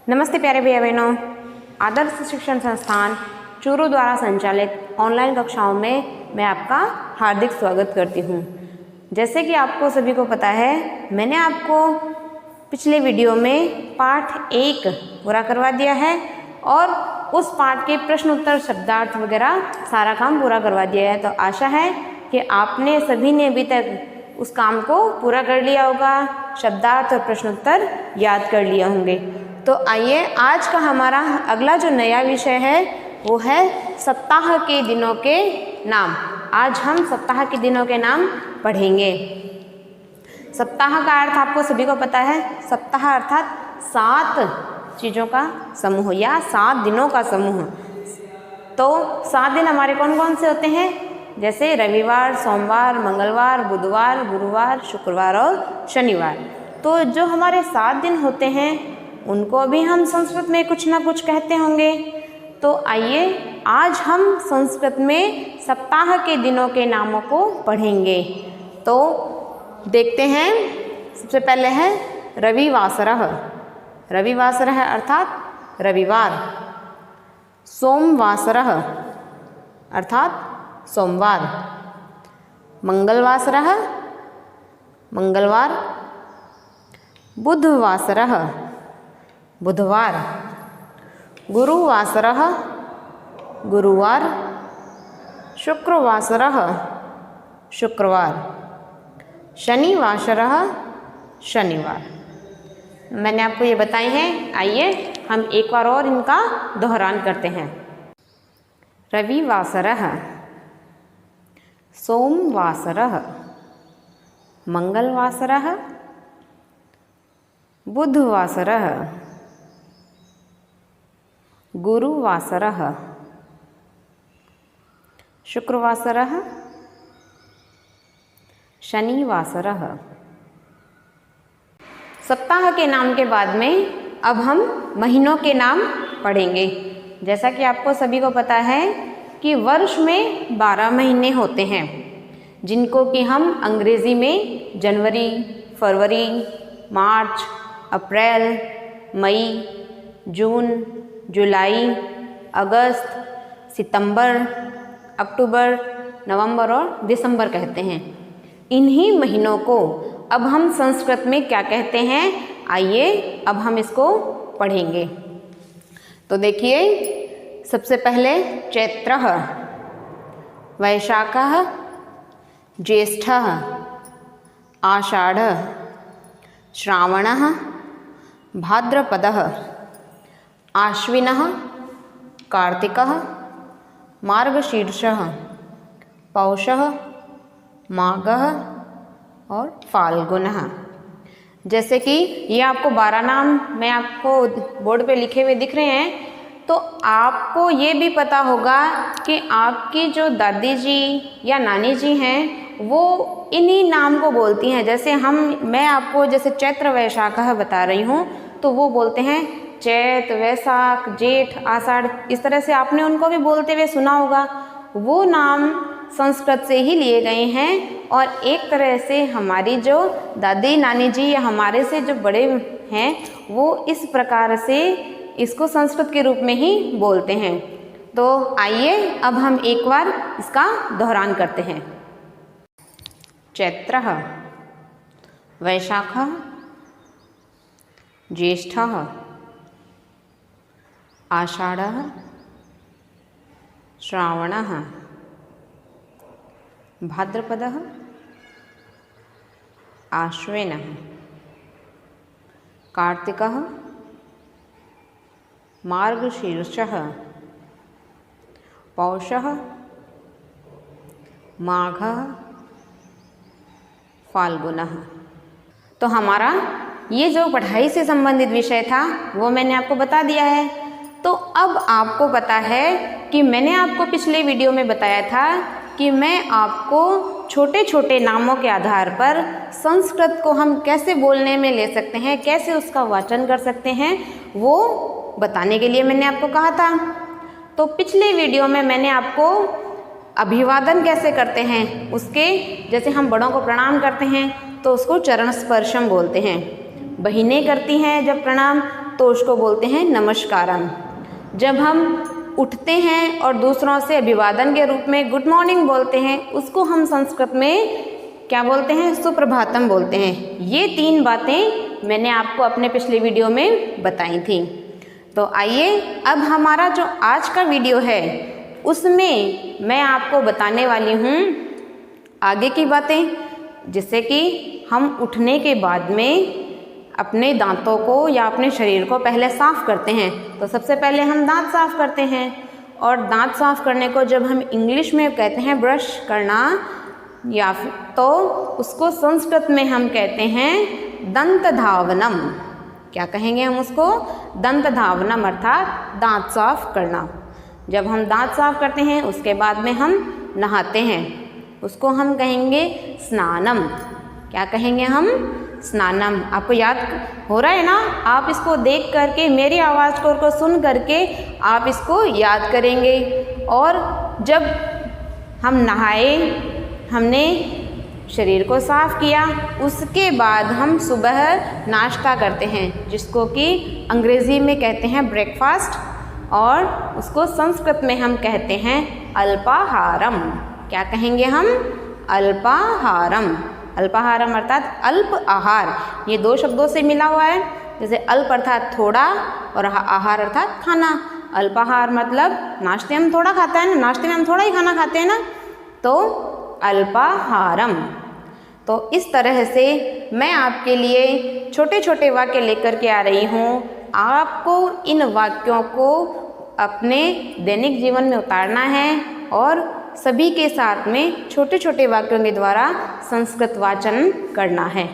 नमस्ते प्यारे भैया बहनों, आदर्श शिक्षण संस्थान चूरू द्वारा संचालित ऑनलाइन कक्षाओं में मैं आपका हार्दिक स्वागत करती हूँ। जैसे कि आपको सभी को पता है, मैंने आपको पिछले वीडियो में पाठ 1 पूरा करवा दिया है और उस पाठ के प्रश्न उत्तर शब्दार्थ वगैरह सारा काम पूरा करवा दिया है। तो आशा है कि आपने सभी ने अभी तक उस काम को पूरा कर लिया होगा, शब्दार्थ और प्रश्नोत्तर याद कर लिए होंगे। तो आइए, आज का हमारा अगला जो नया विषय है वो है सप्ताह के दिनों के नाम। आज हम सप्ताह के दिनों के नाम पढ़ेंगे। सप्ताह का अर्थ आपको सभी को पता है। सप्ताह अर्थात 7 चीज़ों का समूह या 7 दिनों का समूह। तो 7 दिन हमारे कौन कौन से होते हैं? जैसे रविवार, सोमवार, मंगलवार, बुधवार, गुरुवार, शुक्रवार और शनिवार। तो जो हमारे 7 दिन होते हैं उनको भी हम संस्कृत में कुछ ना कुछ कहते होंगे। तो आइए, आज हम संस्कृत में सप्ताह के दिनों के नामों को पढ़ेंगे। तो देखते हैं। सबसे पहले है रविवासरः। रविवासरः अर्थात रविवार। सोमवासरः अर्थात सोमवार। मंगलवासरः मंगलवार। बुधवासरः बुधवार। गुरुवासरः गुरुवार। शुक्रवासरः शुक्रवार। शनिवासरः शनिवार। मैंने आपको ये बताए हैं। आइए हम एक बार और इनका दोहरान करते हैं। रविवासरः, सोमवासरः, मंगलवासरः, बुधवासरः, गुरुवासरः, शुक्रवासरः, शनिवासरः। सप्ताह के नाम के बाद में अब हम महीनों के नाम पढ़ेंगे। जैसा कि आपको सभी को पता है कि वर्ष में 12 महीने होते हैं, जिनको कि हम अंग्रेज़ी में जनवरी, फरवरी, मार्च, अप्रैल, मई, जून, जुलाई, अगस्त, सितंबर, अक्टूबर, नवंबर और दिसंबर कहते हैं। इन्हीं महीनों को अब हम संस्कृत में क्या कहते हैं? आइए अब हम इसको पढ़ेंगे। तो देखिए, सबसे पहले चैत्रः, वैशाखः, ज्येष्ठः, आषाढ़ः, श्रावणः, भाद्रपदः, आश्विनः, कार्तिकः, मार्गशीर्षः, पौषः, माघः और फाल्गुनः। जैसे कि ये आपको 12 नाम मैं आपको बोर्ड पे लिखे हुए दिख रहे हैं। तो आपको ये भी पता होगा कि आपकी जो दादी जी या नानी जी हैं वो इन्हीं नाम को बोलती हैं। जैसे मैं आपको जैसे चैत्र वैशाखः बता रही हूँ, तो वो बोलते हैं चैत, वैशाख, जेठ, आषाढ़। इस तरह से आपने उनको भी बोलते हुए सुना होगा। वो नाम संस्कृत से ही लिए गए हैं और एक तरह से हमारी जो दादी नानी जी या हमारे से जो बड़े हैं वो इस प्रकार से इसको संस्कृत के रूप में ही बोलते हैं। तो आइए अब हम एक बार इसका दोहरान करते हैं। चैत्रः, वैशाखः, ज्येष्ठः, आषाढ़ः, श्रावणः, भाद्रपदः, आश्विनः, कार्तिकः, मार्गशीर्षः, पौषः, माघः, फाल्गुनः। तो हमारा ये जो पढ़ाई से संबंधित विषय था वो मैंने आपको बता दिया है। तो अब आपको पता है कि मैंने आपको पिछले वीडियो में बताया था कि मैं आपको छोटे छोटे नामों के आधार पर संस्कृत को हम कैसे बोलने में ले सकते हैं, कैसे उसका वाचन कर सकते हैं, वो बताने के लिए मैंने आपको कहा था। तो पिछले वीडियो में मैंने आपको अभिवादन कैसे करते हैं उसके, जैसे हम बड़ों को प्रणाम करते हैं तो उसको चरण स्पर्शम बोलते हैं। बहिनें करती हैं जब प्रणाम तो उसको बोलते हैं नमस्कारम। जब हम उठते हैं और दूसरों से अभिवादन के रूप में गुड मॉर्निंग बोलते हैं, उसको हम संस्कृत में क्या बोलते हैं? सुप्रभातम बोलते हैं। ये 3 बातें मैंने आपको अपने पिछले वीडियो में बताई थी। तो आइए अब हमारा जो आज का वीडियो है उसमें मैं आपको बताने वाली हूँ आगे की बातें, जिससे कि हम उठने के बाद में अपने दांतों को या अपने शरीर को पहले साफ़ करते हैं। तो सबसे पहले हम दांत साफ़ करते हैं, और दांत साफ़ करने को जब हम इंग्लिश में कहते हैं ब्रश करना, या फिर तो उसको संस्कृत में हम कहते हैं दंत धावनम। क्या कहेंगे हम उसको? दंत धावनम, अर्थात दांत साफ़ करना। जब हम दांत साफ़ करते हैं उसके बाद में हम नहाते हैं, उसको हम कहेंगे स्नानम। क्या कहेंगे हम? स्नानम। आपको याद हो रहा है ना? आप इसको देख करके, मेरी आवाज़ को सुन करके आप इसको याद करेंगे। और जब हम नहाए, हमने शरीर को साफ़ किया, उसके बाद हम सुबह नाश्ता करते हैं, जिसको कि अंग्रेज़ी में कहते हैं ब्रेकफास्ट, और उसको संस्कृत में हम कहते हैं अल्पाहारम। क्या कहेंगे हम? अल्पाहारम। अल्पाहारम अर्थात अल्प आहार। ये 2 शब्दों से मिला हुआ है, जैसे अल्प अर्थात थोड़ा और आहार अर्थात खाना। अल्पाहार मतलब नाश्ते हम थोड़ा खाते हैं ना, नाश्ते में हम थोड़ा ही खाना खाते हैं ना, तो अल्पाहारम। तो इस तरह से मैं आपके लिए छोटे छोटे वाक्य लेकर के आ रही हूँ। आपको इन वाक्यों को अपने दैनिक जीवन में उतारना है और सभी के साथ में छोटे छोटे वाक्यों के द्वारा संस्कृत वाचन करना है।